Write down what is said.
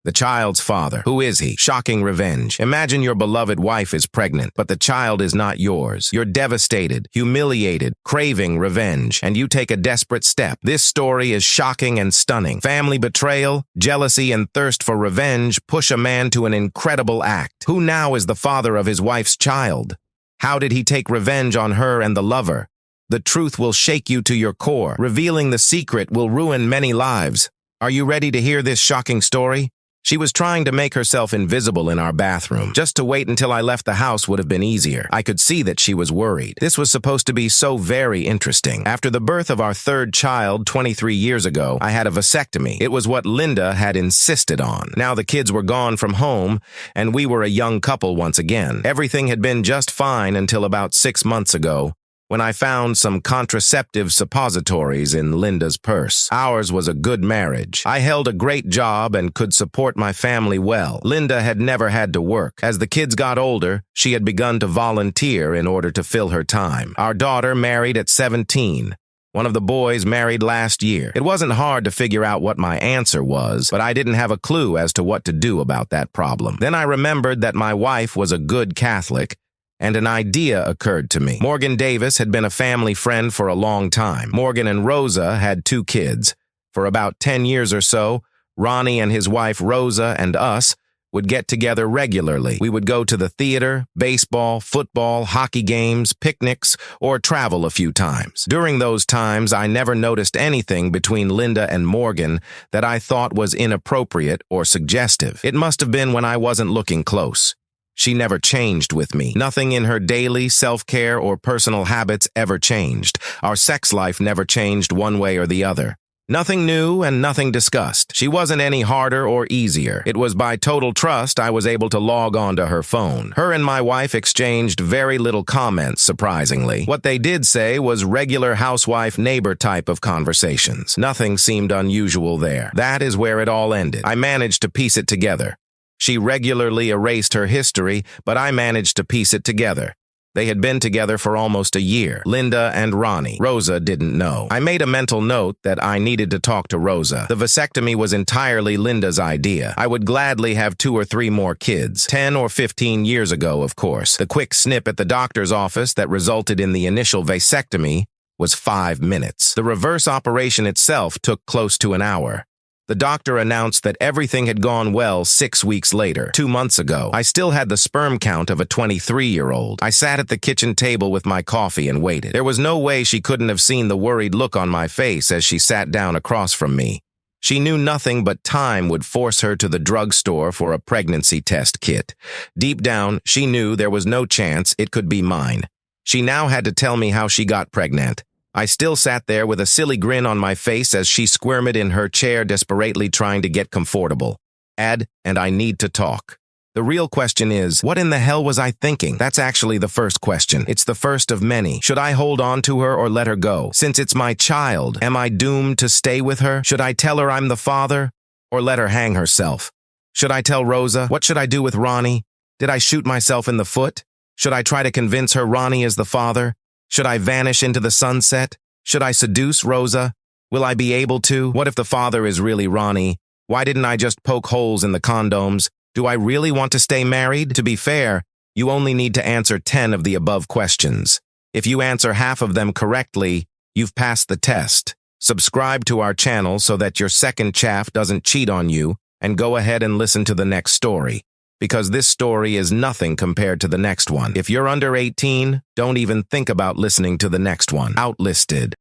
The child's father. Who is he? Shocking revenge. Imagine your beloved wife is pregnant, but the child is not yours. You're devastated, humiliated, craving revenge, and you take a desperate step. This story is shocking and stunning. Family betrayal, jealousy, and thirst for revenge push a man to an incredible act. Who now is the father of his wife's child? How did he take revenge on her and the lover? The truth will shake you to your core. Revealing the secret will ruin many lives. Are you ready to hear this shocking story? She was trying to make herself invisible in our bathroom. Just to wait until I left the house would have been easier. I could see that she was worried. This was supposed to be so very interesting. After the birth of our third child 23 years ago, I had a vasectomy. It was what Linda had insisted on. Now the kids were gone from home, and we were a young couple once again. Everything had been just fine until about 6 months ago, when I found some contraceptive suppositories in Linda's purse. Ours was a good marriage. I held a great job and could support my family well. Linda had never had to work. As the kids got older, she had begun to volunteer in order to fill her time. Our daughter married at 17. One of the boys married last year. It wasn't hard to figure out what my answer was, but I didn't have a clue as to what to do about that problem. Then I remembered that my wife was a good Catholic, and an idea occurred to me. Morgan Davis had been a family friend for a long time. Morgan and Rosa had 2 kids. For about 10 years or so, Ronnie and his wife Rosa and us would get together regularly. We would go to the theater, baseball, football, hockey games, picnics, or travel a few times. During those times, I never noticed anything between Linda and Morgan that I thought was inappropriate or suggestive. It must have been when I wasn't looking close. She never changed with me. Nothing in her daily self-care or personal habits ever changed. Our sex life never changed one way or the other. Nothing new and nothing discussed. She wasn't any harder or easier. It was by total trust I was able to log onto her phone. Her and my wife exchanged very little comments, surprisingly. What they did say was regular housewife-neighbor type of conversations. Nothing seemed unusual there. That is where it all ended. I managed to piece it together. She regularly erased her history, but I managed to piece it together. They had been together for almost a year. Linda and Ronnie. Rosa didn't know. I made a mental note that I needed to talk to Rosa. The vasectomy was entirely Linda's idea. I would gladly have 2 or 3 more kids. 10 or 15 years ago, of course. The quick snip at the doctor's office that resulted in the initial vasectomy was 5 minutes. The reverse operation itself took close to an hour. The doctor announced that everything had gone well 6 weeks later. 2 months ago, I still had the sperm count of a 23-year-old. I sat at the kitchen table with my coffee and waited. There was no way she couldn't have seen the worried look on my face as she sat down across from me. She knew nothing but time would force her to the drugstore for a pregnancy test kit. Deep down, she knew there was no chance it could be mine. She now had to tell me how she got pregnant. I still sat there with a silly grin on my face as she squirmed in her chair, desperately trying to get comfortable. And I need to talk. The real question is, what in the hell was I thinking? That's actually the first question. It's the first of many. Should I hold on to her or let her go? Since it's my child, am I doomed to stay with her? Should I tell her I'm the father or let her hang herself? Should I tell Rosa? What should I do with Ronnie? Did I shoot myself in the foot? Should I try to convince her Ronnie is the father? Should I vanish into the sunset? Should I seduce Rosa? Will I be able to? What if the father is really Ronnie? Why didn't I just poke holes in the condoms? Do I really want to stay married? To be fair, you only need to answer 10 of the above questions. If you answer half of them correctly, you've passed the test. Subscribe to our channel so that your second chaff doesn't cheat on you, and go ahead and listen to the next story, because this story is nothing compared to the next one. If you're under 18, don't even think about listening to the next one. Outlisted.